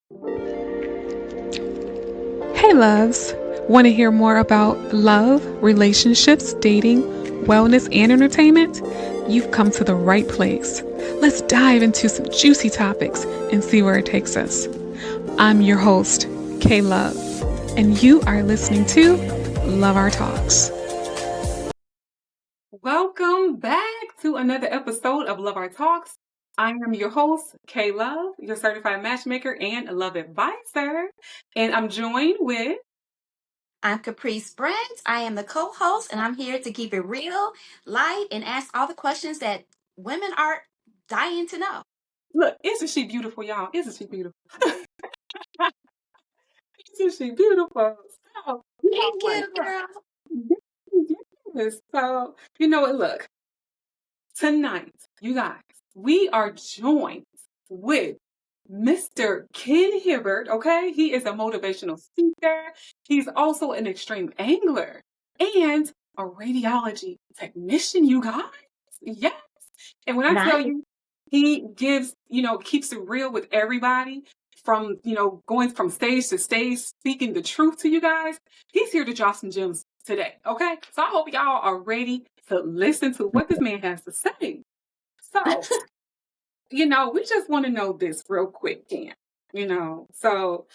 Hey, loves. Want to hear more about love, relationships, dating, wellness, and entertainment? You've come to the right place. Let's dive into some juicy topics and see where it takes us. I'm your host, K Love, and you are listening to Love Our Talks. Welcome back to another episode of Love Our Talks. I am your host, K Love, your certified matchmaker and love advisor, and I'm joined with I'm Caprice Brent. I am the co-host, and I'm here to keep it real, light, and ask all the questions that women are dying to know. Look, isn't she beautiful, y'all? Isn't she beautiful? Isn't she beautiful? So, you know Thank what? you, girl. Yes. So, you know what? Look, tonight, you guys, we are joined with Mr. Ken Hibbert, okay? He is a motivational speaker. He's also an extreme angler and a radiology technician, you guys. Yes. And when I tell Nice. you, he gives, keeps it real with everybody from, going from stage to stage, speaking the truth to you guys. He's here to drop some gems today. Okay. So I hope y'all are ready to listen to what this man has to say. So, we just want to know this real quick, Ken. So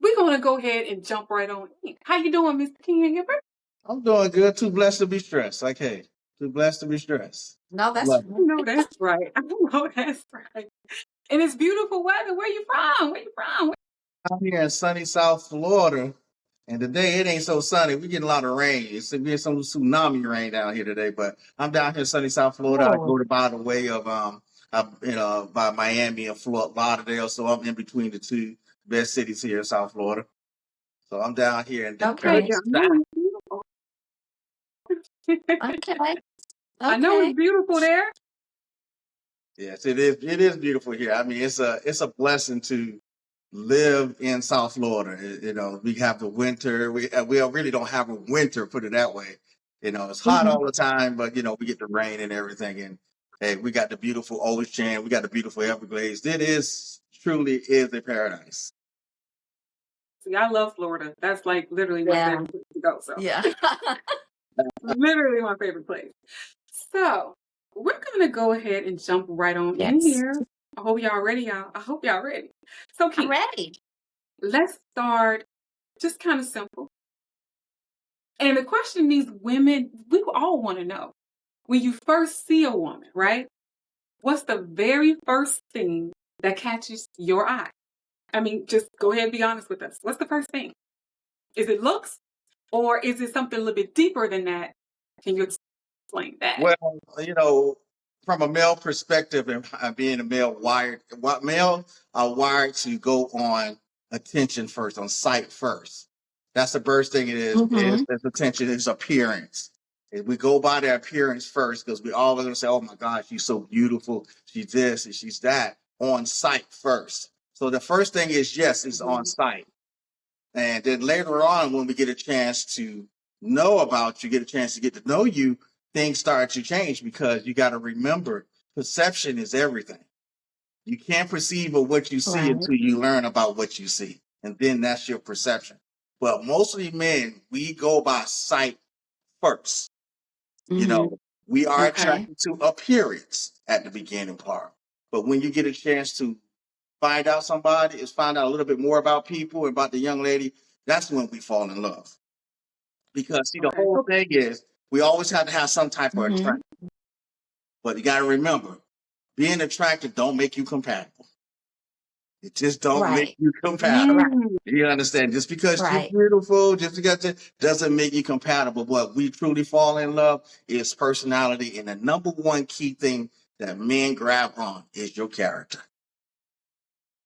we're going to go ahead and jump right on in. How you doing, Mr. Ken Hibbert? I'm doing good. Too blessed to be stressed. Okay. Too blessed to be stressed. No, that's Love I know that's right. I know that's right. And it's beautiful weather. Where you from? Where you from? it. I'm here in sunny South Florida, and today it ain't so sunny. We get a lot of rain. It's been some tsunami rain down here today, but I'm down here in sunny South Florida. I cool. go by the way of by Miami and Fort Lauderdale, so I'm in between the two best cities here in South Florida. So I'm down here in the Look, Okay. dirty I south. know it's beautiful. Okay. I know Okay. it's beautiful there. Yes, it is. It is beautiful here. I mean, it's a blessing to live in South Florida. We have the winter. We really don't have a winter, put it that way. It's hot Mhm. all the time, but we get the rain and everything. And hey, we got the beautiful ocean. We got the beautiful Everglades. It is truly is a paradise. See, I love Florida. That's like literally my Yeah. favorite place to go. So Yeah. literally my favorite place. So we're gonna go ahead and jump right on in Yes. here. I hope y'all ready, y'all. I hope y'all ready. So I'm Ken, ready. let's start just kind of simple. And the question these women, we all want to know. When you first see a woman, right? What's the very first thing that catches your eye? I mean, just go ahead and be honest with us. What's the first thing? Is it looks or is it something a little bit deeper than that? Can you explain that? Well, from a male perspective, and being a male, male are wired to go on attention first, on sight first. That's the first thing it Mm-hmm. is attention, is appearance. And we go by their appearance first because we always gonna say, "Oh my God, she's so beautiful. She's this and she's that." On sight first. So the first thing is yes, it's on Mhm. sight, and then later on, when we get a chance to know about you, get a chance to get to know you, things start to change because you got to remember perception is everything. You can't perceive of what you see Right. until you learn about what you see. And then that's your perception. But mostly men, we go by sight first. You Mm-hmm. know, we are Okay. attracted to appearance at the beginning part. But when you get a chance to find out somebody, is find out a little bit more about people and about the young lady, that's when we fall in love. Because see, the Okay. whole thing is we always have to have some type of Mm-hmm. attraction. But you got to remember, being attractive don't make you compatible. It just don't make Right. you compatible. Right. Mm, You understand? Just because you're Right. beautiful, just because it doesn't make you compatible. What we truly fall in love is personality, and the number one key thing that men grab on is your character.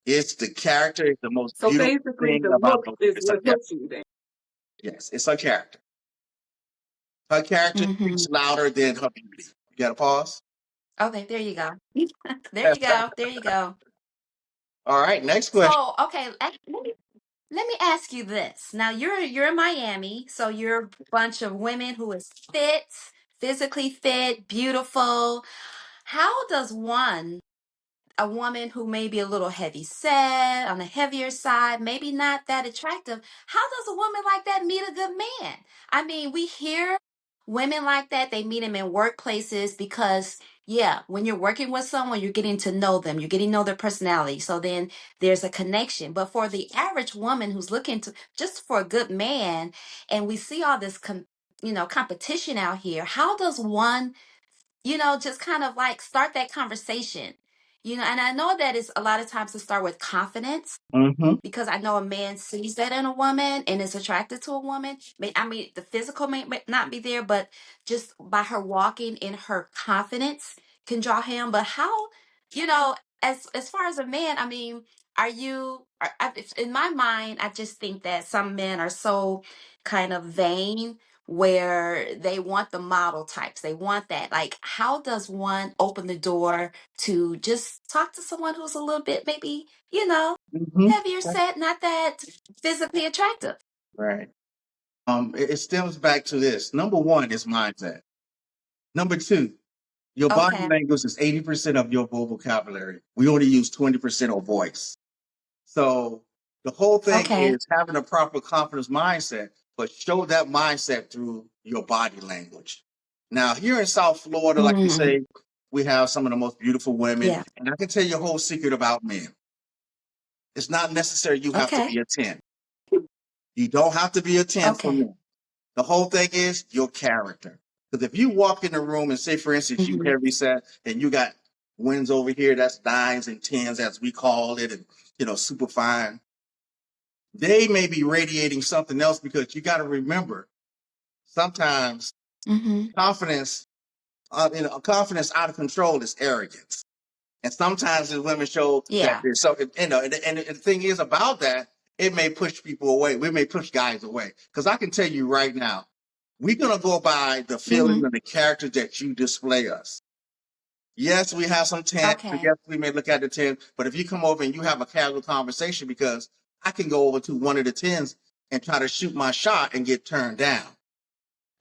It's the character is the most so beautiful basically, thing the about look the is it's a what character. hooks you then. Yes, it's her character. Her character Mm-hmm. speaks louder than her beauty. You got to pause. Okay, there you go. There you go. There you go. All right, next question. So, okay, let me ask you this. Now you're in Miami, so you're a bunch of women who is fit, physically fit, beautiful. How does one a woman who may be a little heavy set, on the heavier side, maybe not that attractive, how does a woman like that meet a good man? I mean, we hear women like that, they meet them in workplaces because, yeah, when you're working with someone, you're getting to know them, you're getting to know their personality. So then there's a connection. But for the average woman who's looking to just for a good man, and we see all this competition out here, how does one just kind of like start that conversation? And I know that it's a lot of times to start with confidence, Mm-hmm. because I know a man sees that in a woman and is attracted to a woman. I mean, the physical may not be there, but just by her walking in her confidence can draw him. But how, you know, as far as a man, I mean, in my mind, I just think that some men are so kind of vain where they want the model types. They want that. Like, how does one open the door to just talk to someone who's a little bit maybe, Mm-hmm. heavier set, not that physically attractive? Right. It stems back to this. Number one is mindset. Number two, your body Okay. language is 80% of your vocabulary. We only use 20% of voice. So the whole thing Okay. is having a proper confidence mindset, but show that mindset through your body language. Now, here in South Florida, like you Mm, say, we have some of the most beautiful women. yeah. And I can tell you a whole secret about men. It's not necessary you have to Okay. be a 10. You don't have to be a 10 for Okay. men. The whole thing is your character. Because if you walk in the room and say, for instance, you Hmm. heavy set and you got wins over here, that's nines and tens, as we call it, and super fine. They may be radiating something else because you got to remember sometimes Hmm. confidence, confidence out of control is arrogance. And sometimes the women show that Yeah. there's something, and the thing is about that, it may push people away. We may push guys away. Because I can tell you right now, we're going to go by the feeling Hmm. of the character that you display us. Yes, we have some 10. Okay. Yes, we may look at the 10. But if you come over and you have a casual conversation, because I can go over to one of the 10s and try to shoot my shot and get turned down.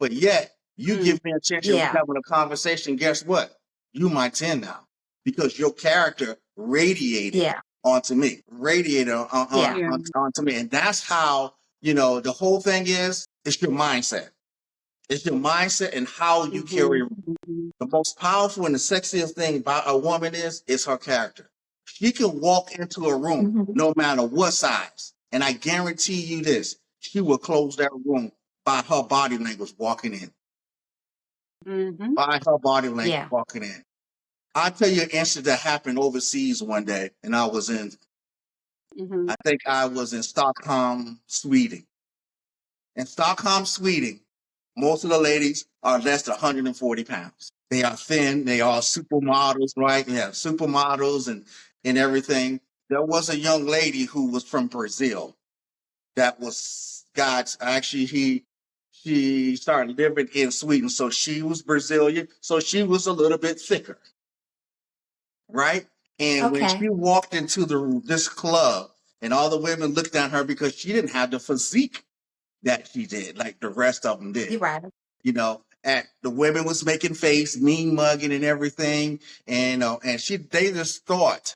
But yet, you Mm. give me a chance and we're Yeah. having a conversation. Guess what? You my 10 now because your character radiated Yeah. onto me, radiated Yeah. Yeah. onto me. And that's how, the whole thing is, it's your mindset. It's your mindset and how you carry. Mhm. The most powerful and the sexiest thing about a woman is her character. She can walk into a room Hmm. no matter what size. And I guarantee you this, she will close that room by her body language walking in. Mhm. By her body language Yeah. walking in. I'll tell you an incident that happened overseas one day, and I Mhm. think I was in Stockholm, Sweden. In Stockholm, Sweden, most of the ladies are less than 140 pounds. They are thin. They are supermodels, right? Yeah, supermodels and everything. There was a young lady who was from Brazil. That was God's. Actually, she started living in Sweden, so she was Brazilian. So she was a little bit thicker, right? And when Okay. she walked into this club, and all the women looked at her because she didn't have the physique that she did, like the rest of them did. You're right. And the women was making face, mean mugging and everything. And they just thought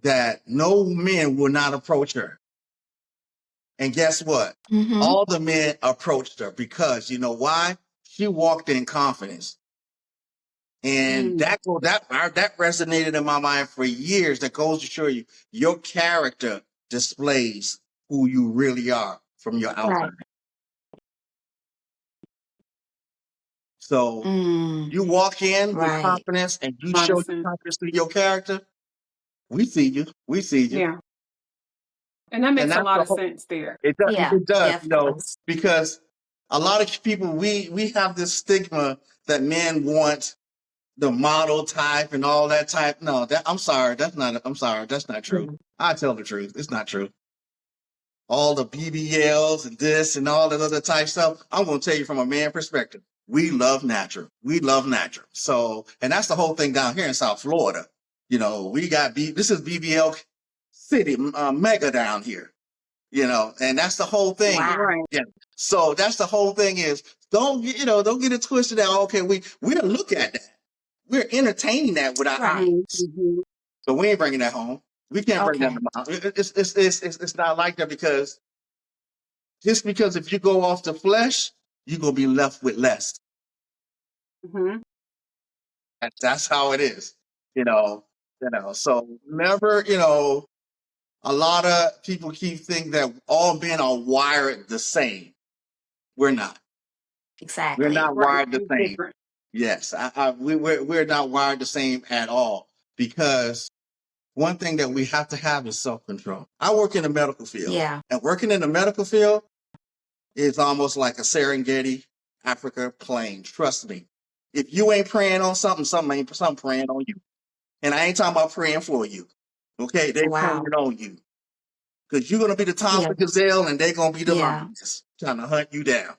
that no men would not approach her. And guess what? Hmm. All the men approached her because you know why? She walked in confidence. And Mm. that resonated in my mind for years. That goes to show you your character displays who you really are from your outside. Right. So Mm, you walk in with right. confidence and you show your Mindset. confidence through your character. We see you. We see you. Yeah. And that And makes a that's lot the of whole. sense there. It does. Yeah. It does. Definitely. Because a lot of people we have this stigma that men want the model type and all that type. No, I'm sorry. I'm sorry. That's not true. Mhm. I tell the truth. It's not true. All the BBLs and this and all that other type stuff. I'm going to tell you from a man perspective. We love natural. We love natural. So, and that's the whole thing down here in South Florida. We got this is BBL city, mega down here. And that's the whole thing. Wow. Right. Yeah. So that's the whole thing is don't get it twisted out. Okay, we don't look at that. We're entertaining that with our Right. eyes. Mhm. So we ain't bringing that home. We can't bring that Okay. to mom. It's not like that, because just because if you go off the flesh, you're gonna be left with less. Mhm. That's how it is. You know, So never, a lot of people keep thinking that all men are wired the same. We're not. We're Exactly. not Right. wired the It's same. different. Yes, we're not wired the same at all, because one thing that we have to have is self-control. I work in the medical field, Yeah. and working in the medical field is almost like a Serengeti, Africa plane. Trust me. If you ain't praying on something, something praying on you. And I ain't talking about praying for you. Okay, they praying Wow. on you. Because you're gonna be the Yeah. Thompson Gazelle and they're gonna be the Yeah. lioness trying to hunt you down.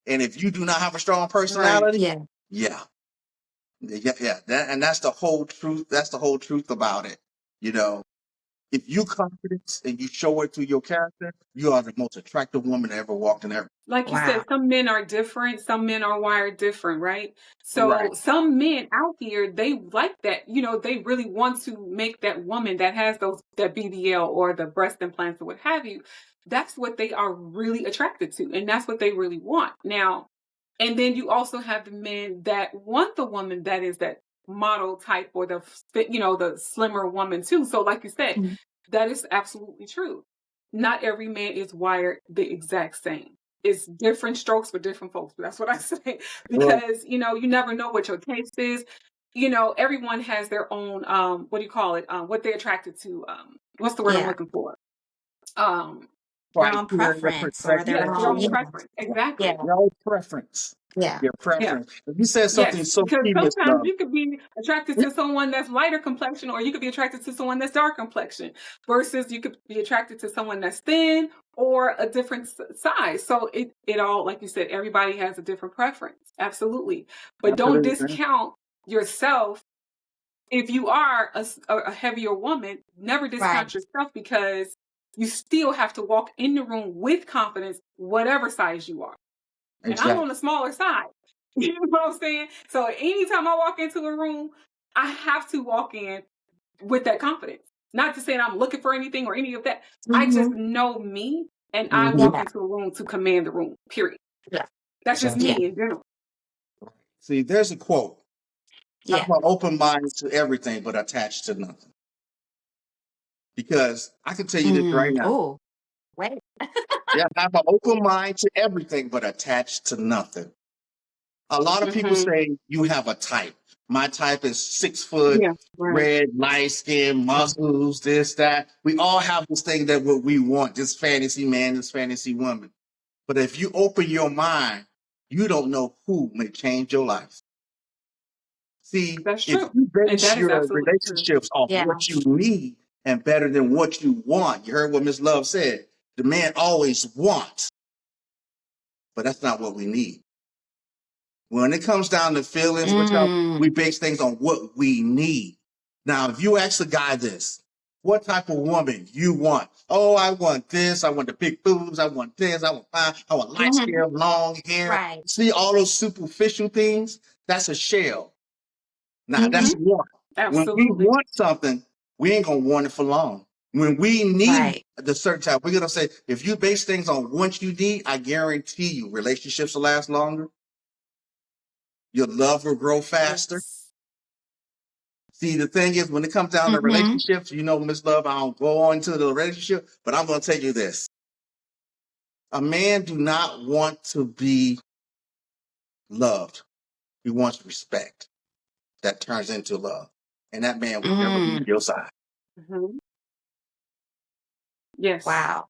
And if you do not have a strong Right. personality, Yeah. yeah. That's the whole truth. That's the whole truth about it. You know, if you confidence and you show it through your character, you are the most attractive woman that ever walked in ever. Like you said, Wow. some men are different, some men are wired different, right? Right. So some men out here, they like that, they really want to make that woman that has that BBL or the breast implants or what have you. That's what they are really attracted to, and that's what they really want. Now, and then you also have the men that want the woman that is that model type or the slimmer woman too. So like you said, Mhm. that is absolutely true. Not every man is wired the exact same. It's different strokes for different folks. That's what I say. Well, Because, you never know what your taste is. Everyone has their own what do you call it? What they're attracted to. What's the word I'm Yeah. looking for? Um, Their own criteria, preference or perspective. their yes, their own. own Yeah. preference. Yeah. Exactly. Your preference. Yeah. Your Yeah. preference. You said something Yes, so because key, Miss sometimes Love. you could be attracted to someone that's lighter complexion, or you could be attracted to someone that's dark complexion, versus you could be attracted to someone that's thin or a different size. So it all, like you said, everybody has a different preference. Absolutely. But don't Absolutely. discount yourself. If you are a heavier woman, never Right. discount yourself, because you still have to walk in the room with confidence, whatever size you are. And I'm on Exactly. the smaller side. You know what I'm saying? So anytime I walk into a room, I have to walk in with that confidence. Not to say that I'm looking for anything or any of that. I just Mm-hmm. know me, and I Mm-hmm. walk Yeah. into a room to command the room, period. Yeah. That's just Yeah. me in general. See, there's a quote. Have Yeah. an open mind to everything, but attached to nothing. Because I can tell you this right now. Oh, wait. Yeah, have an open mind to everything, but attached to nothing. A lot of people Hmm. say you have a type. My type is 6 foot, Yeah, right. red, light skin, muscles, this, that. We all have this thing that what we want, this fantasy man, this fantasy woman. But if you open your mind, you don't know who may change your life. See, That's if true. you And base that is your absolutely true. relationships off Yeah. what you need and better than what you want, you heard what Miss Love said. The man always wants, but that's not what we need. When it comes down to feelings, Mm. we base things on what we need. Now, if you ask a guy this, what type of woman you want? Oh, I want this. I want the big boobs. I want this. I want light Mm-hmm. hair, long hair. Right. See all those superficial things? That's a shell. Now, Mm-hmm. that's one. When we Absolutely. want something, we ain't gonna want it for long. When we need Right. the certain type, we're gonna say, if you base things on what you need, I guarantee you relationships will last longer. Your love will grow faster. Yes. See, the thing is, when it comes down to Mm-hmm. relationships, Miss Love, I don't go on into the relationship, but I'm going to tell you this. A man do not want to be loved. He wants respect. That turns into love. And that man will never leave Mm. your side. Hmm. Yes. Wow.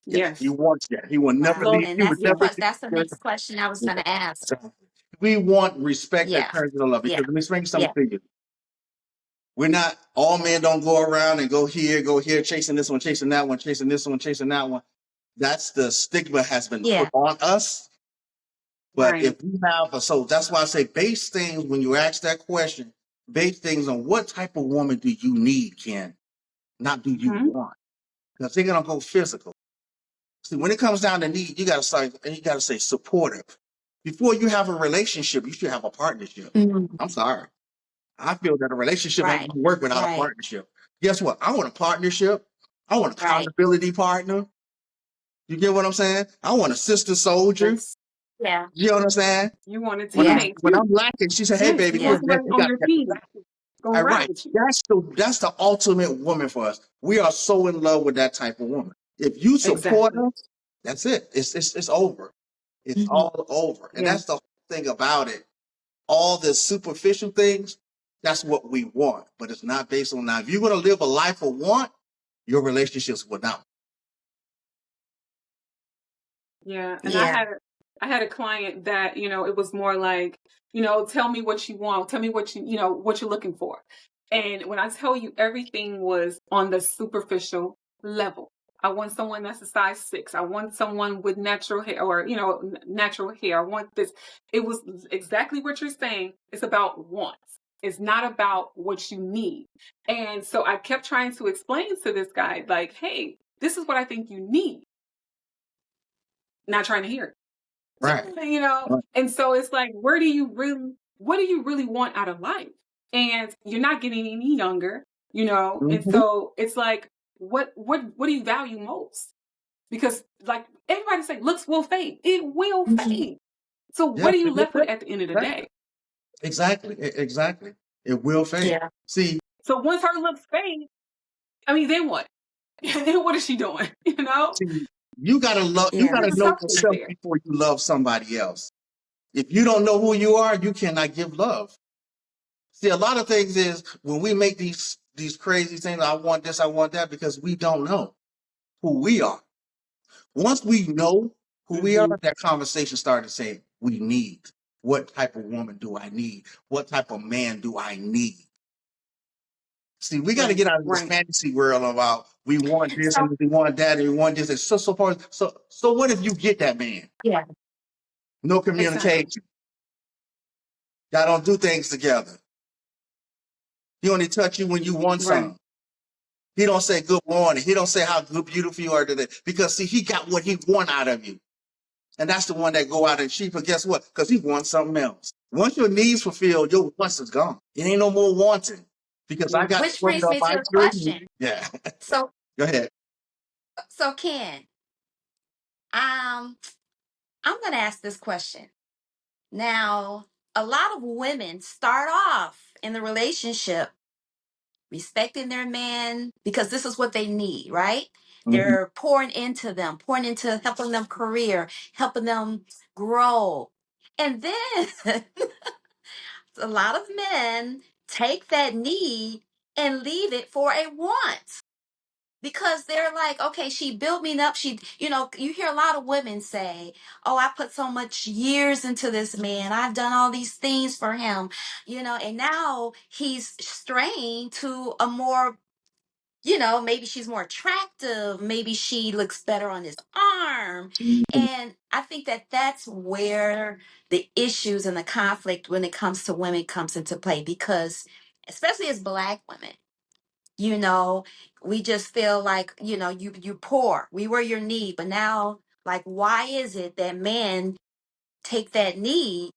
Yeah, he Yes. wants that. He will never Wow. So leave. And He would that's the yeah. never question. leave That's the your next question I was gonna ask. side. We want respect that Yeah. turns into love. Yeah. Because let me explain Yeah. something to you. We're not, all men don't go around and go here, chasing this one, chasing that one, chasing this one, chasing that one. That's the stigma has been put Yeah. on us. But if Right. we have so that's why I say base things when you ask that question, base things on what type of woman do you need, Ken, not do you Hmm. want. Because they're gonna go physical. See, when it comes down to need, you gotta start and you gotta say supportive. Before you have a relationship, you should have a partnership. Mm. I'm sorry. I feel that a relationship ain't Right. gonna work without a Right. partnership. Guess what? I want a partnership. I want a Right. accountability partner. You get what I'm saying? I want a sister soldier. Yes. Yeah. You know what I'm saying? You want a Yeah. teammate When too. I'm lacking, she said, "Hey, Yes, baby, you Yeah. want listen, somebody you on got your that." team gonna All ride right, with you. that's the ultimate woman for us. We are so in love with that type of woman. If you support Exactly. us, that's it. It's over. It's Mhm. all over. And Yeah. that's the whole thing about it. All the superficial things, that's what we want, but it's not based on that. If you're going to live a life of want, your relationships will not. Yeah. And Yeah. I had a client that, it was more like, tell me what you want, tell me what what you're looking for. And when I tell you everything was on the superficial level. I want someone that's a size 6. I want someone with natural hair or, natural hair. I want this. It was exactly what you're saying. It's about wants. It's not about what you need. And so I kept trying to explain to this guy, like, hey, this is what I think you need. Not trying to hear it. Right. Right. And so it's like, what do you really want out of life? And you're not getting any younger, and Mhm. so it's like, what do you value most? Because like everybody say, looks will fade. It will Mhm. fade. So Yeah, what are you it will left with fade. at the end of the Exactly. day? Exactly. Exactly. It will fade. Yeah. See, So once her looks fade, I mean, then what? Then what is she doing? see, you gotta love. You Yeah. Where's gotta the know substance yourself there? before you love somebody else. If you don't know who you are, you cannot give love. See, a lot of things is when we make these crazy things. I want this. I want that because we don't know who we are. Once we know who we are, Hmm. that conversation started saying, we need. What type of woman do I need? What type of man do I need? See, we got to Right, get out of this right. fantasy world about we want this So and we want that and we want this. And so what if you get that man? yeah. No Exactly. communication. Y'all don't do things together. He only touch you when you want Right. something. He don't say good morning. He don't say how good, beautiful you are today. Because see, he got what he want out of you. And that's the one that go out and cheap. But guess what? Because he wants something else. Once your needs fulfilled, your wants is gone. It ain't no more wanting. Because I Yeah. got Which 20 brings up me to my a tree. question. Yeah. So Go ahead. Ken, I'm gonna ask this question. Now, a lot of women start off in the relationship respecting their man because this is what they need, right? Mhm. They're pouring into them, pouring into helping them career, helping them grow. And then a lot of men take that need and leave it for a want because they're like, okay, she built me up. You hear a lot of women say, oh, I put so much years into this man. I've done all these things for him, and now he's straying to a more, maybe she's more attractive. Maybe she looks better on his arm. And I think that that's where the issues and the conflict when it comes to women comes into play because especially as Black women, you know we just feel like you poor, we were your need, but now like why is it that men take that need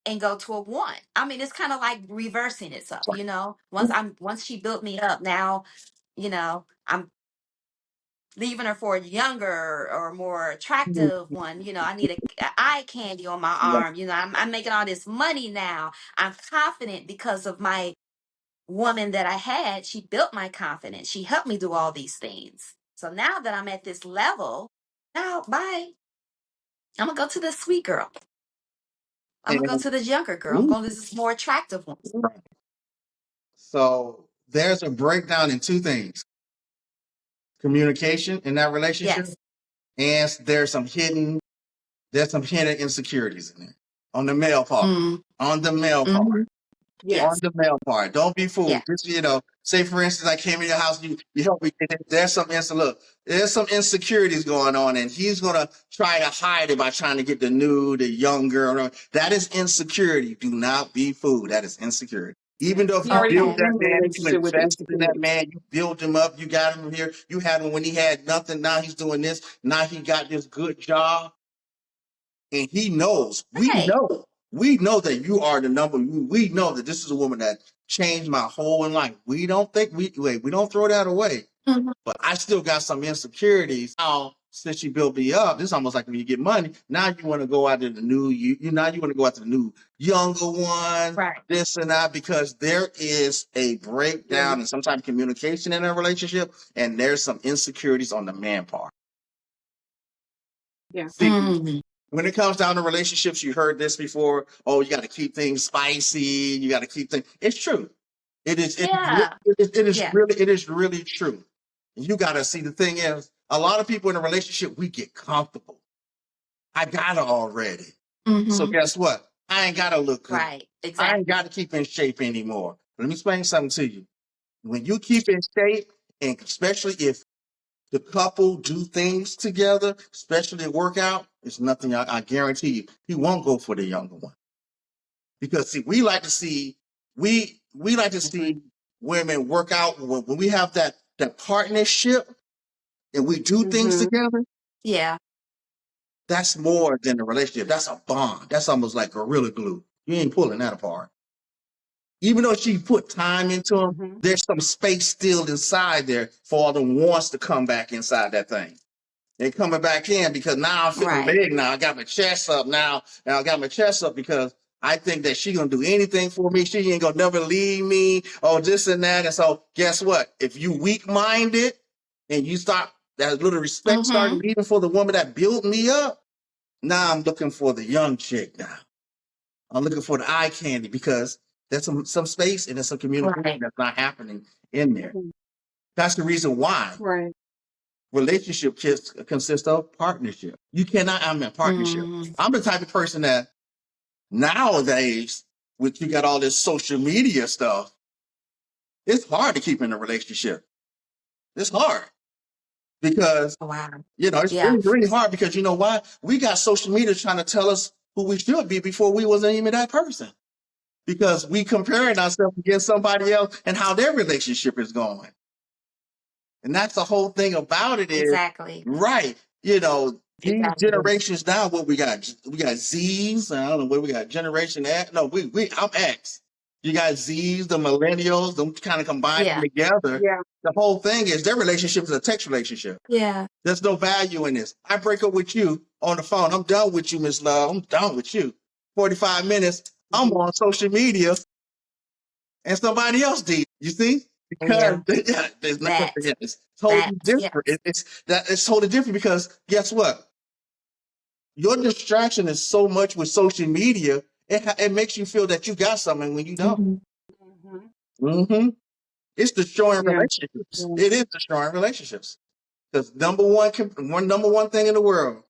and go to a want? I mean, it's kind of like reversing itself, once she built me up, now I'm leaving her for a younger or more attractive one. I need a eye candy on my arm. I'm making all this money now. I'm confident because of my woman that I had. She built my confidence. She helped me do all these things. So now that I'm at this level, now bye. I'm gonna go to the sweet girl. I'm gonna go And to this younger girl. I'm going to this more attractive one. so there's a breakdown in two things: communication in that relationship, Yes. and there's some hidden insecurities in there on the male part. Mm. On the male part. Hmm. Yes. On the male part. Don't be Yeah. fooled. Just, say for instance, I came in your house, you help me. There's some there's some insecurities going on, and he's gonna try to hide it by trying to get the young girl. That is insecurity. Do not be fooled. That is insecurity. Even though if He you already build Okay. began that the man, you relationship with invested in that insecurities. man, you built him up, you got him here, you had him when he had nothing. Now he's doing this. Now he got this good job, and he knows. Right. We know that you are the number. We know that this is a woman that changed my whole life. We don't throw that away. Mhm. But I still got some insecurities. Now, since you built me up, this is almost like when you get money. Now you want to go out to the new now you want to go out to the new younger one, Right. this and that, because there is a breakdown in some type of communication in a relationship, and there's some insecurities on the man part. Yeah. See, Mhm. when it comes down to relationships, you heard this before. Oh, you got to keep things spicy. You got to keep things. It's true. It is. Yeah. Yeah. It is really true. You got to see, the thing is, a lot of people in a relationship, we get comfortable. I got it already. So Mhm. guess what? I ain't got to look good. Right. I Exactly. ain't got to keep in shape anymore. Let me explain something to you. When you keep in shape, and especially if the couple do things together, especially a workout, it's nothing, I guarantee you, he won't go for the younger one. Because see, we like to see women work out when we have that partnership and we do things together. Yeah. That's more than a relationship. That's a bond. That's almost like Gorilla Glue. You ain't pulling that apart. Even though she put time into him, there's some space still inside there for all the wants to come back inside that thing. They're coming back in because now I'm feeling Right. big now. I got my chest up now. And I got my chest up because I think that she's going to do anything for me. She ain't going to never leave me or this and that. And so guess what? If you weak-minded and you start, that little respect started leaving for the woman that built me up, now I'm looking for the young chick now. I'm looking for the eye candy because there's some space and there's some communication Right. that's not happening in there. That's the reason why relationship consist of partnership. You cannot, partnership. Mhm. I'm the type of person that nowadays, with you got all this social media stuff, it's hard to keep in a relationship. It's hard because, Wow. it's Yeah. really, really hard because you know why? We got social media trying to tell us who we should be before we wasn't even that person. Because we comparing ourselves against somebody else and how their relationship is going. And that's the whole thing about it is, Exactly. right, these Exactly. generations now, what we got Z's, I don't know what we got, Generation X, no, I'm X. You got Z's, the millennials, them kind of combining Yeah. together. Yeah. The whole thing is their relationship is a text relationship. Yeah. There's no value in this. I break up with you on the phone. I'm done with you, Miss Love. I'm done with you. 45 minutes, I'm on social media and somebody else did. You see? Because there's nothing. That. It's totally That. different. Yes. It's totally different because guess what? Your distraction is so much with social media. It makes you feel that you got something when you don't. Mhm. It's destroying Yeah. relationships. It is destroying relationships because number one thing in the world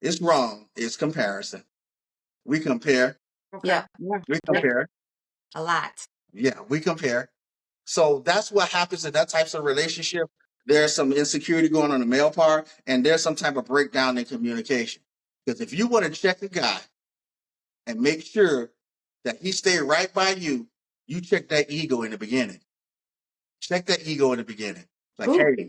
is wrong is comparison. We compare. Yep. Yeah. We compare. A lot. Yeah, we compare. So that's what happens in that types of relationship. There's some insecurity going on the male part, and there's some type of breakdown in communication. Because if you want to check a guy and make sure that he stay right by you, you check that ego in the beginning. Check that ego in the beginning. Like, Ooh. hey,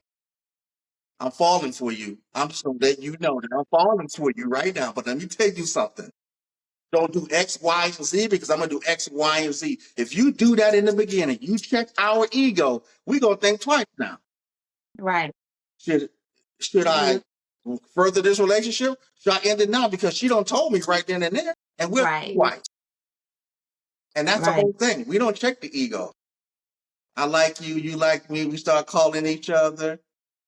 I'm falling for you. I'm just gonna let you know that I'm falling for you right now. But let me tell you something. Don't do X, Y, and Z because I'm gonna do X, Y, and Z. If you do that in the beginning, you check our ego, we gonna think twice now. Right. Should I further this relationship? Should I end it now? Because she don't told me right then and there, and we're Right. twice. And that's the Right. whole thing. We don't check the ego. I like you, you like me. We start calling each other,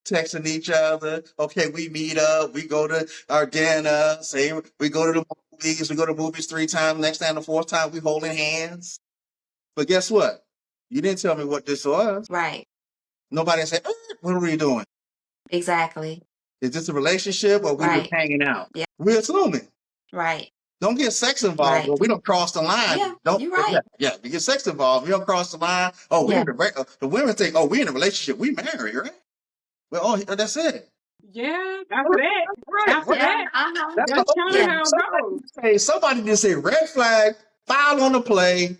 texting each other. Okay, we meet up. We go to our dinner. Say we go to the movies. We go to movies 3 times. Next time, the 4th time, we holding hands. But guess what? You didn't tell me what this was. Right. Nobody said, what are we doing? Exactly. Is this a relationship or we just Right. hanging out? Yeah. We're assuming. Right. Don't get sex involved. Right. Or we don't cross the line. Yeah, Don't. you're right. Yeah. You get sex involved. We don't cross the line. Oh, Yeah. the women think, oh, we're in a relationship. We married, right? Well, oh, that's it. Yeah. After that. Right. After Yeah. that. Uh-huh. That's the That's whole kind of thing. how it goes. Somebody just say red flag, file on the play.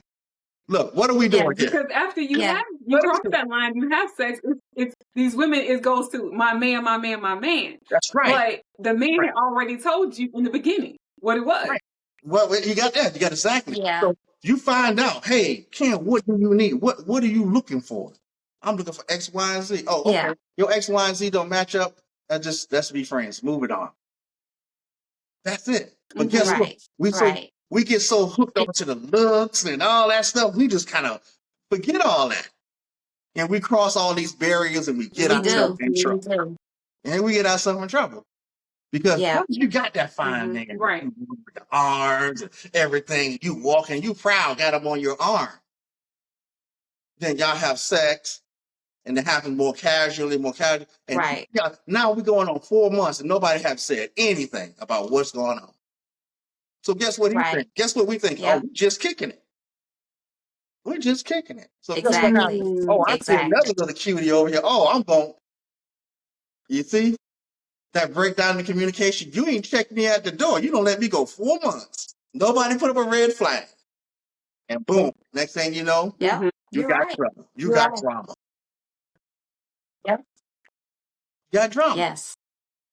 Look, what are we doing here? Because after you Yeah. cross that line, you have sex. It's these women. It goes to my man, my man, my man. That's right. But the man had already told you in the beginning what it was. Right. Well, you got that. You got exactly. Yeah. You find out, hey, Ken, what do you need? What are you looking for? I'm looking for X, Y, and Z. Oh, Yeah. okay. Your X, Y, and Z don't match up. Let's be friends. Move it on. That's it. But guess Mhm. what? Right. Right. We get so hooked onto the looks and all that stuff, we just kind of forget all that. And we cross all these barriers and we get We ourselves do. in We trouble. do. And we get ourselves in trouble. Because Yeah. once you got that fine Mhm. man Right. with the arms and everything, you walking, you proud, got him on your arm. Then y'all have sex, and it happens more casually. And Right. now we're going on 4 months, and nobody has said anything about what's going on. So guess what he Right. think? Guess what we think? Oh, Yep. we're just kicking it. We're just kicking it. So guess what Exactly. happens? Oh, I see Exactly. another little cutie over here. Oh, I'm going. You see that breakdown in the communication? You ain't checked me at the door. You don't let me go 4 months. Nobody put up a red flag. And boom, next thing you know, Yep. Mhm. you You're got right. trouble. You You're got right. drama. Yep. You got drama. Yes.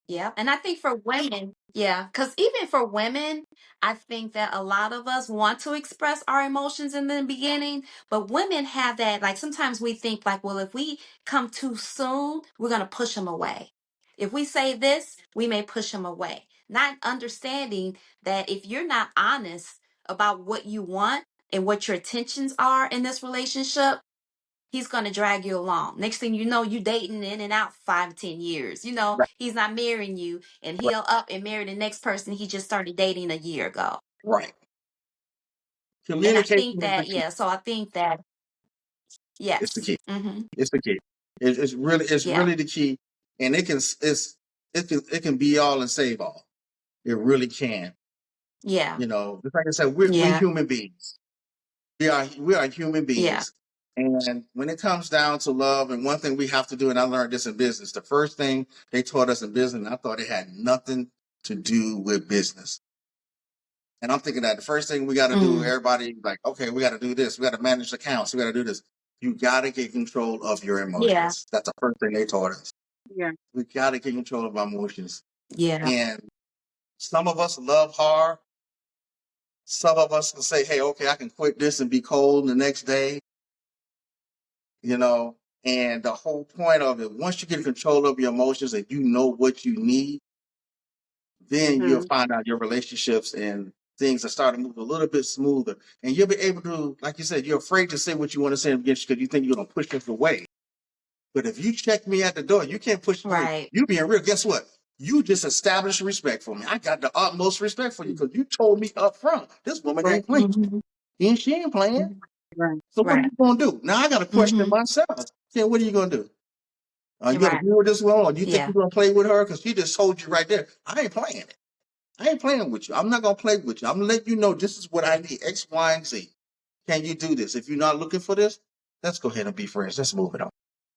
Yeah. And I think for women, yeah, because even for women, I think that a lot of us want to express our emotions in the beginning, but women have that, like sometimes we think like, well, if we come too soon, we're going to push them away. If we say this, we may push them away. Not understanding that if you're not honest about what you want and what your intentions are in this relationship, he's going to drag you along. Next thing you know, you dating in and out 5 to 10 years. Right. He's not marrying you, and Right. he'll up and marry the next person he just started dating a year ago. Right. And I Communication think is the that, key. yeah, so I think that, It's the yes. key. Mm-hmm. It's the key. It's Yeah. really the key, and it can be all and save all. It really can. Yeah. You know, just like I said, we're Yeah. human beings. We are human Yeah. beings, and when it comes down to love, and one thing we have to do, and I learned this in business. The first thing they taught us in business, and I thought it had nothing to do with business. And I'm thinking that the first thing we got to do, Mm. everybody like, okay, we got to do this. We got to manage accounts. We got to do this. You got to get control of your Yeah. emotions. That's the first thing they taught us. Yeah. We got to get control of our emotions. Yeah. And some of us love hard. Some of us can say, hey, okay, I can quit this and be cold the next day, you know. And the whole point of it, once you get control of your emotions and you know what you need, then you'll Mhm. find out your relationships and things are starting to move a little bit smoother. And you'll be able to, like you said, you're afraid to say what you want to say because you think you're going to push us away. But if you check me at the door, you can't push me. Right. You being real, guess what? You just established respect for me. I got the utmost respect for you because you told me up front, this woman Right. ain't playing. Mm-hmm. She ain't playing. Right. So what are Right. you going to do? Now I got to question Mm-hmm. myself. Say, what are you going to do? Are you going to Right. deal with this one or do you think Yeah. you're going to play with her? Because she just told you right there, I ain't playing it. I ain't playing with you. I'm not going to play with you. I'm going to let you know this is what I need, X, Y, and Z. Can you do this? If you're not looking for this, let's go ahead and be friends. Let's move it on.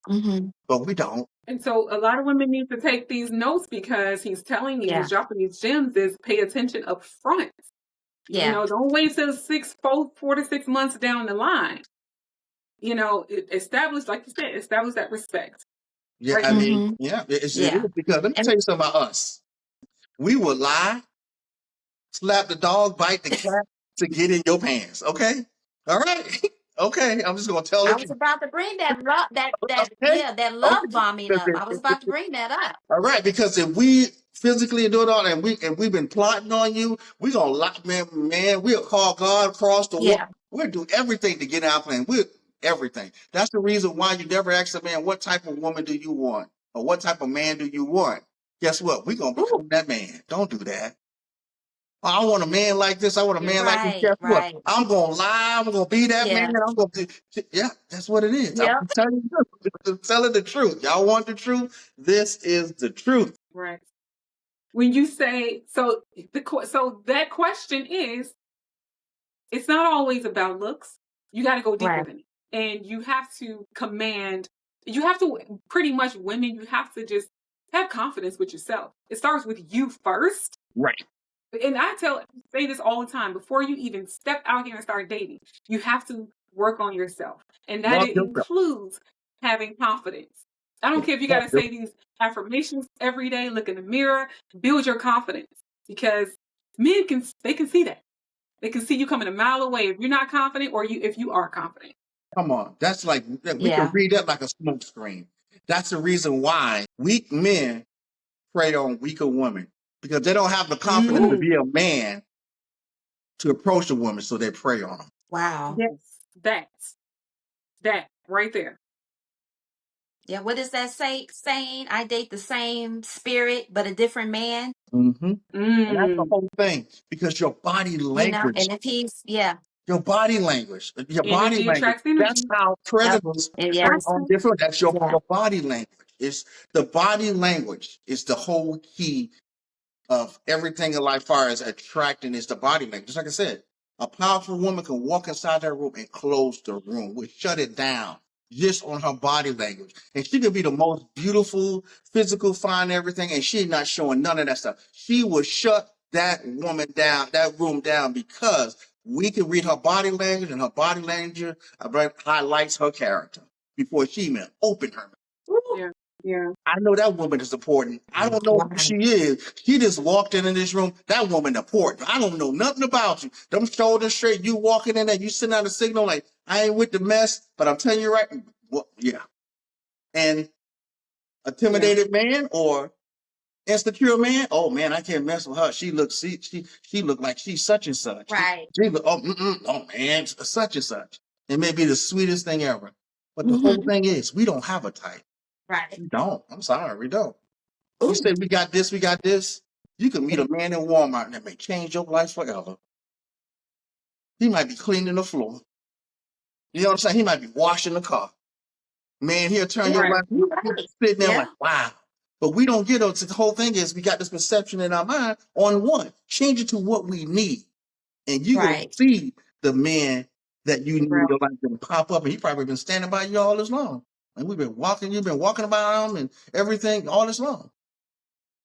Mm-hmm. But we don't. And so a lot of women need to take these notes because he's telling you, Yeah. he's dropping these gems is pay attention up front. You Yeah. know, don't wait till 4 to 6 months down the line. You know, establish, like you said, establish that respect. Yeah, Right. I mean, Mm-hmm. yeah, it is Yeah. because let me And tell you something about us. We will lie, slap the dog, bite the cat to get in your pants. Okay, all right, okay. I'm just gonna tell I the was truth. about to bring that love, Okay, that love okay. bombing up. I was about to bring that up. All right, because if we physically do it all, and we've been plotting on you, we gonna lock man. We'll call God across the wall. Yeah. We'll do everything to get out plan. We'll everything. That's the reason why you never ask a man what type of woman do you want or what type of man do you want. Guess what? We're gonna Ooh. become that man. Don't do that. I want a man like this. I want a man like this. Right. Guess what? Right. I'm gonna lie. I'm gonna be that man. Yeah. I'm gonna do. Yeah, that's what it is. I'm Yep. telling you the truth. I'm telling the truth. Y'all want the truth? This is the truth. Right. When you say, so that question is, it's not always about looks. You got to go deeper Right. than it. And you have to you have to pretty much women, you have to just have confidence with yourself. It starts with you first. Right. And say this all the time, before you even step out here and start dating, you have to work on yourself. And that Love it yourself. includes having confidence. I don't care if you got to say these affirmations every day, look in the mirror, build your confidence because men can see that. They can see you coming a mile away if you're not confident or if you are confident. Come on. That's like, we can Yeah. read that like a smoke screen. That's the reason why weak men prey on weaker women, because they don't have the confidence to Mm. be a man to approach a woman, so they prey on them. Wow. Yes, that right there. Yeah. What does that saying? I date the same spirit, but a different man. Mm-hmm. And that's the Mm. whole thing, because your body You know, language, and if he's your body language, Energy attracts that's energy. how yep, predators and prey yes, on different. That's yeah, your body language. It's the body language is the whole key of everything in life, far as attracting, is the body language. Just like I said, a powerful woman can walk inside that room and close the room, will shut it down just on her body language. And she could be the most beautiful, physical, fine, everything, and she's not showing none of that stuff. She will shut that woman down, that room down, because we can read her body language, and her body language highlights her character before she even opened her mouth. Yeah. I know that woman is important. I don't know who she is. She just walked in this room. That woman important. I don't know nothing about you. Them shoulders straight. You walking in there. You sending out a signal like, I ain't with the mess. But I'm telling you right. Well, yeah. And intimidated man or insecure man. Oh man, I can't mess with her. She looks. She look like she's such and such. right. She look. Oh man, such and such. It may be the sweetest thing ever. But the whole thing is, we don't have a type. Right. We don't. I'm sorry, we don't. You say we got this, we got this. You can meet a man in Walmart that may change your life forever. He might be cleaning the floor. You know what I'm saying? He might be washing the car. Man, he'll turn your Right. life. Right. Sitting there Yeah. like, wow. But we don't get it. The whole thing is we got this perception in our mind on what? Change it to what we need. And you're going to Right. see the man that you need Right. in your life going to pop up. And he probably been standing by you all this long. And you've been walking about him and everything all this long.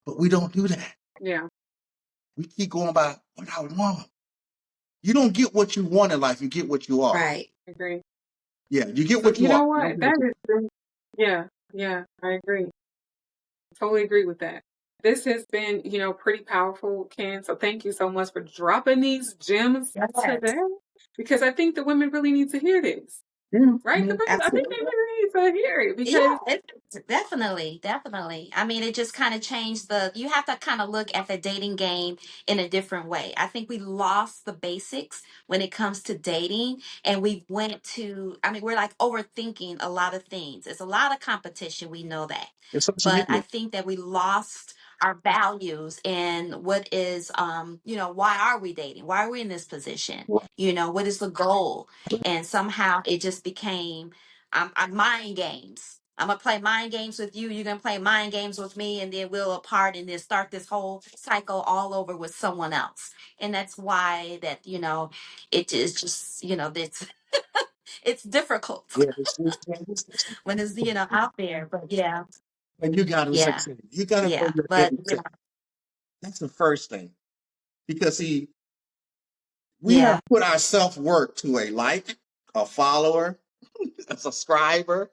But we don't do that. Yeah. We keep going by what I want. You don't get what you want in life. You get what you are. Right. I agree. Yeah, you get So what you you are. know what? Yeah, I agree. Totally agree with that. This has been, pretty powerful, Ken. So thank you so much for dropping these gems Yes. today, because I think the women really need to hear this. Yeah. Right? Yeah. I think they really need to hear it, Yeah, because definitely. I mean, it just kind of changed you have to kind of look at the dating game in a different way. I think we lost the basics when it comes to dating, and we're like overthinking a lot of things. It's a lot of competition. We know that. It's social But I media. think that we lost our values and what is, why are we dating? Why are we in this position? What is the goal? And somehow it just became I'm mind games. I'm gonna play mind games with you. You're gonna play mind games with me, and then we'll apart, and then start this whole cycle all over with someone else. And that's why it is just it's it's difficult Yeah, when it's out there. But yeah, and you got to yeah, succeed. You got to know yeah. your But limits. That's the first thing. Because see, we yeah, have put our self-worth to a like, a follower, a subscriber.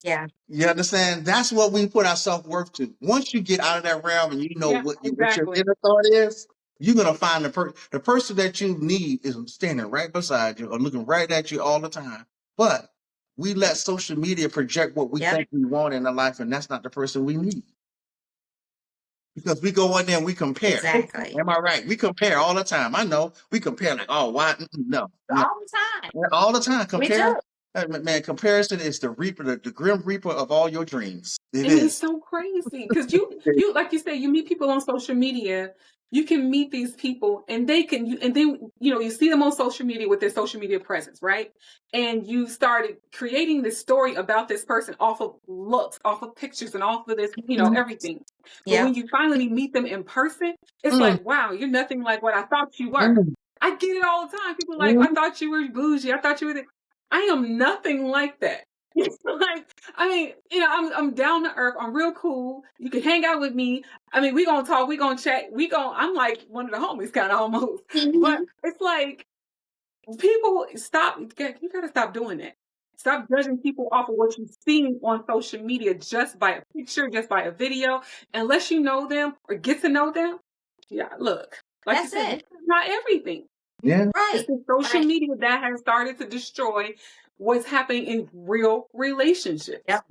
yeah, You understand? That's what we put our self-worth to. Once you get out of that realm and you know yeah, what your exactly. inner thought is, you're gonna find the person that you need is standing right beside you or looking right at you all the time. But we let social media project what we yep, think we want in our life, and that's not the person we need. Because we go in there and we compare. exactly. Am I right? We compare all the time. I know we compare like, oh, why? No, no, All the time. all the time. We Compare. do. Man, comparison is the reaper, the grim reaper of all your dreams. It And it's is. so crazy because you like you say, you meet people on social media. You can meet these people, and and then you see them on social media with their social media presence, right? And you started creating this story about this person off of looks, off of pictures, and off of this, everything. But Yep. when you finally meet them in person, it's Mm, like, wow, you're nothing like what I thought you were. mm, I get it all the time. People are like, mm. I thought you were bougie. I thought you were. I am nothing like that. Like, I mean, I'm down to earth. I'm real cool. You can hang out with me. I mean, we gonna talk. We gonna chat. I'm like one of the homies, kind of almost. But it's like people stop. You gotta stop doing that. Stop judging people off of what you've seen on social media just by a picture, just by a video, unless you know them or get to know them. Yeah, look, like you That's said, it. it's not everything. Yeah, It's Right. the social Right. media that has started to destroy what's happening in real relationships. Yep.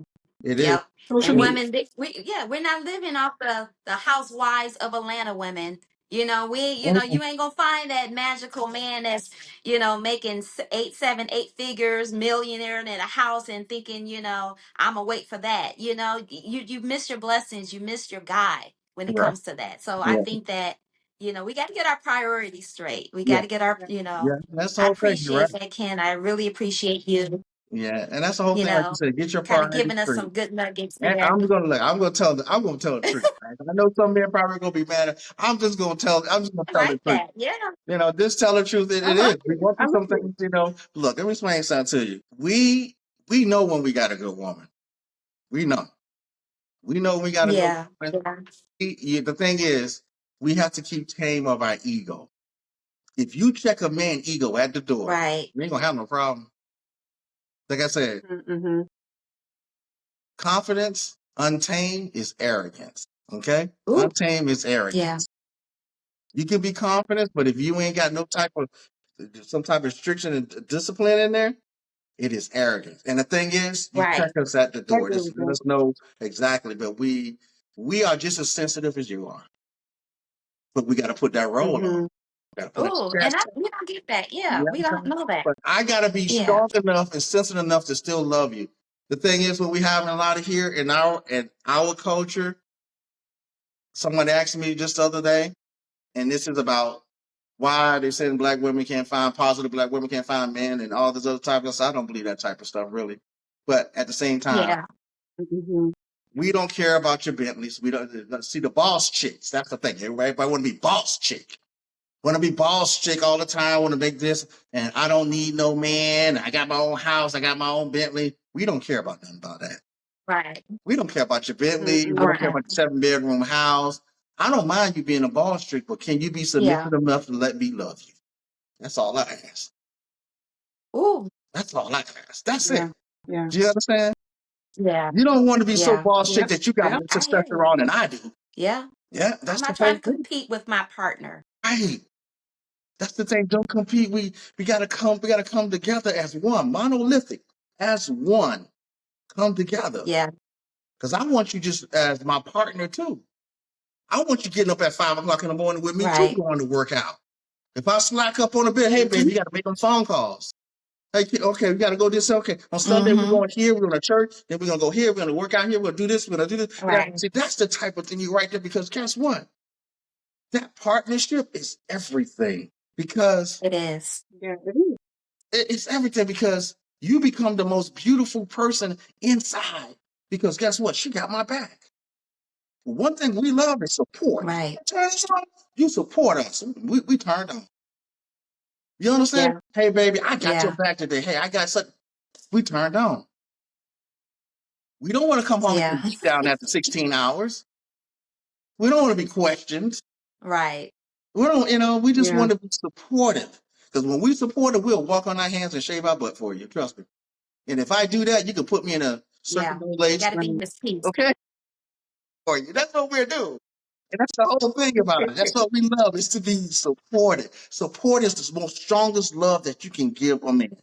it is. Yep. Social And It is. media. women, we're not living off the housewives of Atlanta women. Mm, You ain't gonna find that magical man that's, making 8, 7, 8 figures, millionaire and in a house and thinking, I'm gonna wait for that. You miss your blessings, you miss your guy when it right. comes to that. So I Yeah. think that, we got to get our priorities straight. We got Yeah. to get our, Yeah. Yeah. That's the I whole thing. You're right. appreciate that, Ken. I really appreciate you, Yeah. And that's the whole thing. Like you said, get your kind of priorities giving us straight. some good nuggets And there. I'm gonna tell the truth. Right? I know some men probably gonna be mad. I'm just gonna I tell the like truth. that. Yeah. Just tell the truth. It I love is. We it. want I through love some it. things. Look, let me explain something to you. We know when we got a good woman. We know. We know we got a good Yeah. woman. Yeah. The thing is, we have to keep tame of our ego. If you check a man's ego at the door, Right. you ain't gonna have no problem. Like I said, Mm-hmm. confidence untamed is arrogance. Okay? Ooh. Untamed is Yeah. arrogance. You can be confident, but if you ain't got no type of some type of restriction and discipline in there, it is arrogance. And the thing is, you Right. check us at the I door. agree Just with let you. us know exactly. But we are just as sensitive as you are. But we got to put that role on. Mm-hmm. Got to put that Ooh. And chest. we don't get that. You Yeah. know We what I'm don't saying? know that. But I got to be Yeah. strong enough and sensitive enough to still love you. The thing is, what we have a lot of here in our culture. Someone asked me just the other day, and this is about why they saying black women can't find men and all this other type of stuff. I don't believe that type of stuff really. But at the same time, Yeah. Mm-hmm. we don't care about your Bentleys. We don't see the boss chicks. That's the thing. Everybody want to be boss chick. Want to be boss chick all the time. Want to make this, and I don't need no man. I got my own house. I got my own Bentley. We don't care about nothing about that. Right. We don't care about your Bentley. We Mm-hmm. don't care Right. about your 7 bedroom house. I don't mind you being a boss chick, but can you be Yeah. submissive enough to let me love you? That's all I ask. Ooh. That's all I ask. That's it. Yeah. Yeah. Do you understand? Yeah. You don't want to be so Yeah. boss chick Yep. that you got Yep. more I hear you. testosterone than I do. Yeah. Yeah, I'm that's the not whole trying to thing. compete with my partner. Right. That's the thing. Don't compete. We gotta come together as one, monolithic, as one. Come together. Yeah. Because I want you just as my partner too. I want you getting up at 5 o'clock in the morning with me too, Right. going to work out. If I slack up on a bit, hey Mm-hmm. baby, you gotta make them phone calls. Hey, okay, we gotta go this. Okay, on Sunday we're Mm-hmm. going here, we're going to church, then we're gonna go here, we're gonna work out here, we're gonna do this, we're gonna do this. Right. See, that's the type of thing you right there because guess what? That partnership is everything because It is. Yeah. It is. it's everything because you become the most beautiful person inside. Because guess what? She got my back. One thing we love is support. Right. Turn us on, you support us. We turned on. You understand? Yeah. Hey, baby, I got your Yeah. back today. Hey, I got such. We turned on. We don't want to come home and Yeah. get beat down after 16 hours. We don't want to be questioned. Right. We don't, we just Yeah. want to be supportive. Because when we support it, we'll walk on our hands and shave our butt for you. Trust me. And if I do that, you can put me in a Yeah. circumambulation. Got to be Right. Miss Peace. Okay? For you. That's what we're doing. And that's the whole thing about it. That's what we love is to be supported. Support is the most strongest love that you can give a man.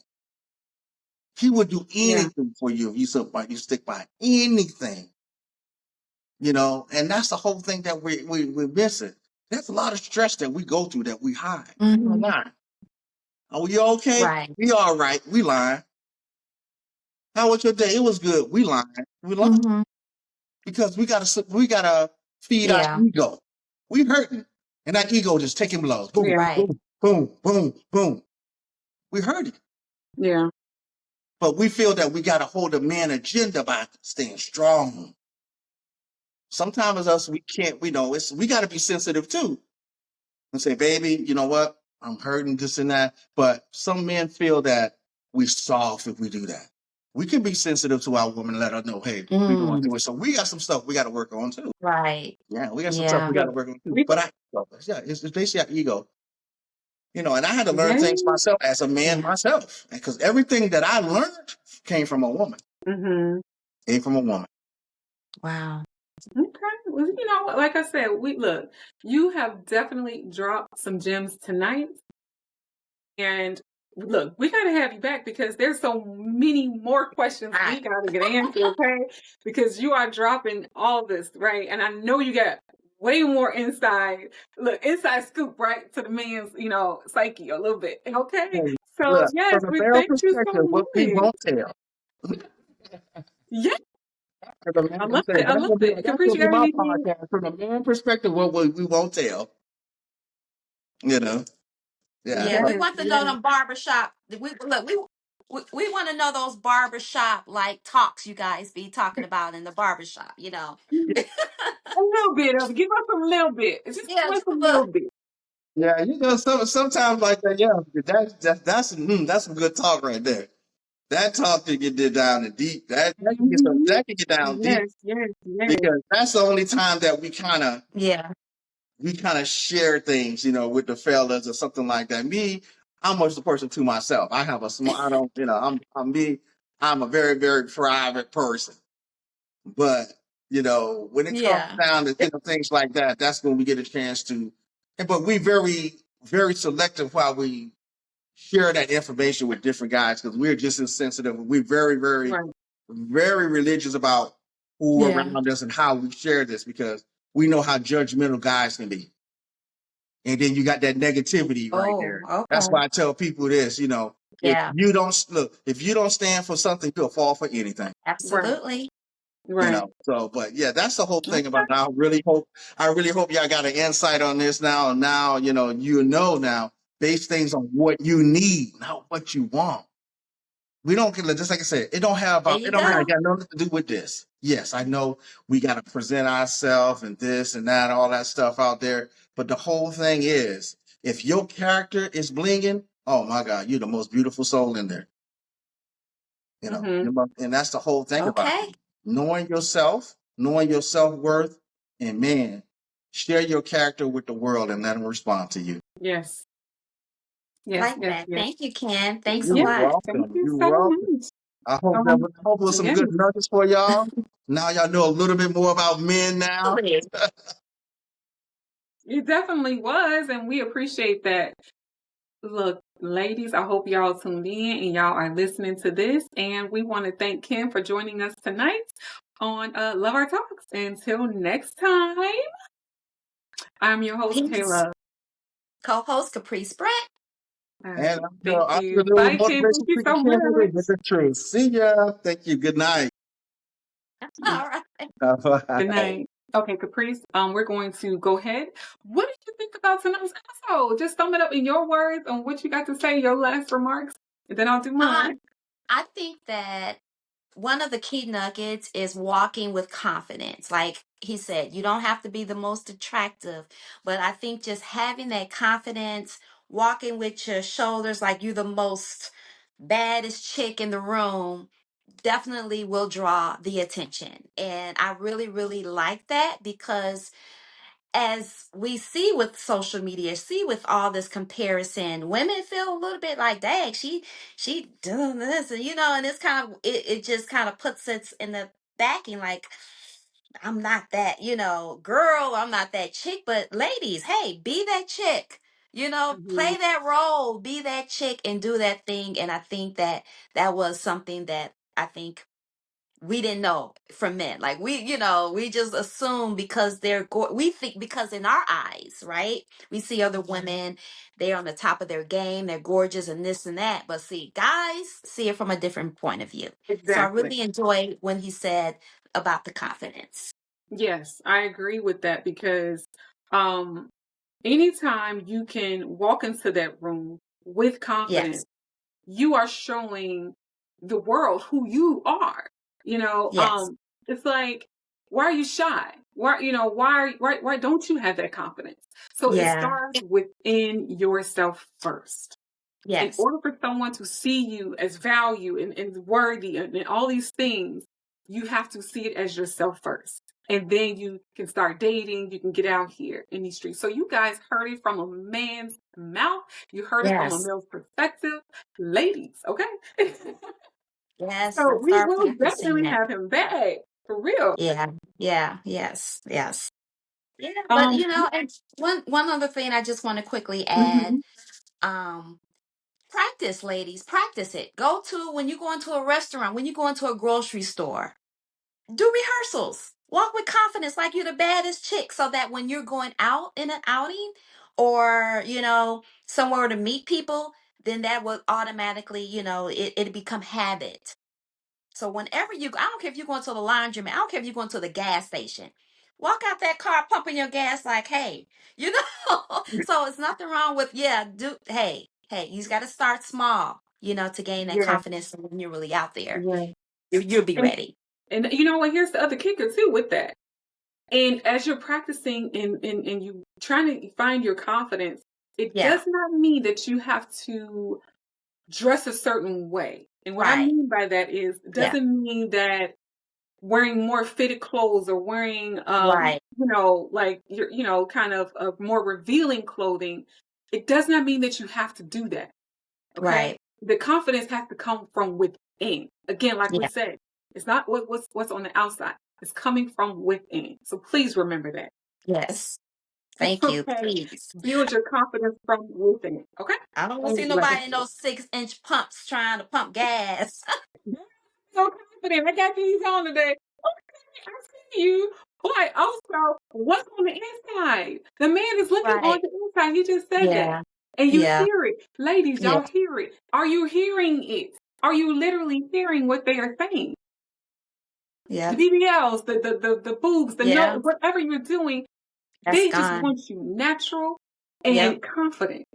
He would do Yeah. anything for you if you stick by anything, and that's the whole thing that we're missing. There's a lot of stress that we go through that we hide. We're Mm-hmm. lying. Oh, you okay? Right. We all right. We lying. How was your day? It was good. We lying. We lying Mm-hmm. because we gotta feed our Yeah. ego. We hurting, and that ego just taking blows. Boom, Yeah. Right. boom, boom, boom, boom. We hurting. Yeah. But we feel that we got to hold a man agenda by staying strong. Sometimes us, we can't, we got to be sensitive too and say, baby, you know what? I'm hurting this and that. But some men feel that we soft if we do that. We can be sensitive to our woman and let her know, hey, we're going through it. So we got some stuff we got to work on too. Right. Yeah, we got some stuff Yeah. we got to work on too. We, But it's basically our ego. And I had to learn yeah. things myself as a man Yeah. myself. Because everything that I learned came from a woman. Mm-hmm. Came from a woman. Wow. Okay. Well, what? Like I said, you have definitely dropped some gems tonight. And look, we got to have you back because there's so many more questions we got to get answered, okay? Because you are dropping all this, right? And I know you got way more inside scoop, right, to the man's, psyche a little bit, okay? Hey, So look, yes, from a we male thank you perspective, so what we much. won't tell. Yeah, From a man, I I'm love saying it. I love it. that's Caprice, gonna you be got my anything? podcast. From a man perspective, what we won't tell. You know, yeah. Yeah, So, we Yes, want to know yes. them barbershop. We want to know those barbershop like talks you guys be talking about in the barbershop. A little bit of it. Give us a little bit. Just give Yeah, us just a a little little. bit. yeah, sometimes like that. Yeah, that's some good talk right there. That talk can get down to deep. Mhm. That can get down deep Yes, yes, yes. because that's the only time that Yeah, we kind of share things, with the fellas or something like that. Me, I'm much the person to myself. I have a small. I don't, I'm me. I'm a very, very private person. But when it comes yeah, down to things like that, that's when we get a chance to. But we very, very selective while we share that information with different guys because we're just as sensitive. We're very, very, Right. very religious about who yeah. around us and how we share this because we know how judgmental guys can be. And then you got that negativity right Oh, there. That's okay. why I tell people this, Yeah, if you don't stand for something, you'll fall for anything. Right. absolutely. Right. So, but yeah, that's the whole thing Okay. about it. I really hope y'all got an insight on this now. Now, now, base things on what you need, not what you want. We don't just like I said, There you it don't have go. got nothing to do with this. Yes, I know we got to present ourselves and this and that, all that stuff out there. But the whole thing is, if your character is blinging, oh my God, you're the most beautiful soul in there. Mm-hmm. And that's the whole thing about Okay, it. Knowing yourself, knowing your self-worth, and man, share your character with the world and let them respond to you. Yes. Yes. like Yes. that. Yes. Thank you, Ken. Thanks a You're lot. Thank welcome. you You're so welcome. much. I hope it was some Yes. good nuggets for y'all. Now y'all know a little bit more about men now. It definitely was, and we appreciate that. Look, ladies, I hope y'all tuned in and y'all are listening to this. And we want to thank Kim for joining us tonight on Love Our Talks. Until next time, I'm your host, Peace. Kayla. Co-host Caprice Brett. All And right. Thank I'm you. your little Bye, Kim. motivation Thank you speaker so candidate with much. the truth. See ya. Thank you. Good night. All right. Good Bye. night. Okay, Caprice, we're going to go ahead. What did you think about tonight's episode? Just sum it up in your words on what you got to say, your last remarks, and then I'll do mine. I think that one of the key nuggets is walking with confidence. Like he said, you don't have to be the most attractive, but I think just having that confidence, walking with your shoulders like you're the most baddest chick in the room, definitely will draw the attention. And I really, really like that because as we see with social media, see with all this comparison, women feel a little bit like, dang, she doing this, and and it's kind of it just kind of puts it in the backing like I'm not that, girl, I'm not that chick. But ladies, hey, be that chick. Mhm. Play that role, be that chick and do that thing. And I think that that was something that I think we didn't know from men. Like we just assume because we think because in our eyes, right? We see other women, they're on the top of their game, they're gorgeous and this and that. But see, guys see it from a different point of view. So I Exactly. really enjoyed when he said about the confidence. Yes, I agree with that because um, anytime you can walk into that room with confidence, Yes. you are showing the world who you are. You know, Yes. it's like, why are you shy? Why don't you have that confidence? So it Yeah. starts within yourself first. In Yes. order for someone to see you as value and worthy and all these things, you have to see it as yourself first. And then you can start dating, you can get out here in these streets. So you guys heard it from a man's mouth. You heard it from a Yes. male's perspective. Ladies, okay? Yes. So Let's we start will practicing definitely that. have him back. For real. Yeah. Yeah. Yes. Yes. Yeah. But Um and one other thing I just want to quickly add. mhm. Um Practice, ladies. Practice it. When you go into a restaurant, when you go into a grocery store, do rehearsals. Walk with confidence like you're the baddest chick so that when you're going out in an outing or, somewhere to meet people, then that will automatically, it'll become habit. So whenever I don't care if you're going to the laundromat, I don't care if you're going to the gas station. Walk out that car pumping your gas like, hey, you know. So it's nothing wrong with, hey, you just got to start small, to gain that Yeah, confidence when you're really out there. yeah. You'll be And, ready. and you know what? Here's the other kicker too with that. And as you're practicing and you trying to find your confidence, it Yeah. does not mean that you have to dress a certain way. And what I Right. mean by that is, it Yeah. doesn't mean that wearing more fitted clothes or wearing, Right. like you're, kind of more revealing clothing. It does not mean that you have to do that. Okay. Right. The confidence has to come from within. Again, like we Yeah. said, it's not what's on the outside. It's coming from within. So please remember that. Yes. Thank you. Okay. Please. Build your confidence from within. Okay. I don't want to see nobody in those 6-inch pumps trying to pump gas. So confident. I got these on today. Okay, I see you. But also, what's on the inside? The man is looking on Right. the inside. He just said that. Yeah. And you Yeah. hear it. Ladies, Yeah. y'all hear it. Are you hearing it? Are you literally hearing what they are saying? Yeah. The BBLs, the boobs, the Yeah. nose, whatever you're doing, That's they just gone. want you natural and Yep. confident.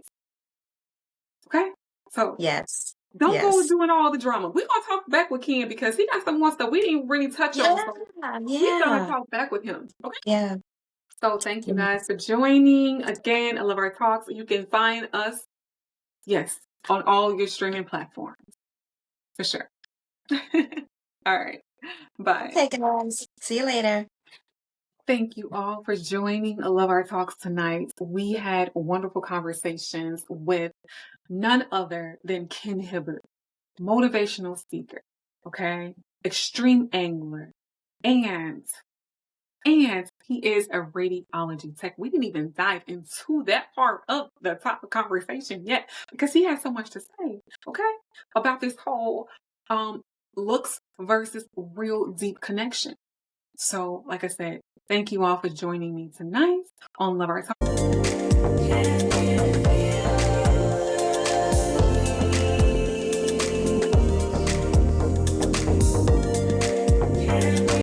Okay? So Yes. don't go Yes. doing all the drama. We're gonna talk back with Ken because he got some more stuff we didn't really touch on. Yeah. So we're gonna Yeah. talk back with him. Okay. Yeah. So thank you Yeah. guys for joining. Again, I love our talks. You can find us, yes, on all your streaming platforms. For sure. All right. Bye. Okay, guys. See you later. Thank you all for joining I Love Our Talks tonight. We had wonderful conversations with none other than Ken Hibbert, motivational speaker, okay, extreme angler, and he is a radiology tech. We didn't even dive into that part of the topic conversation yet because he has so much to say, okay, about this whole looks versus real deep connection. So, like I said, thank you all for joining me tonight on Love Our Talks.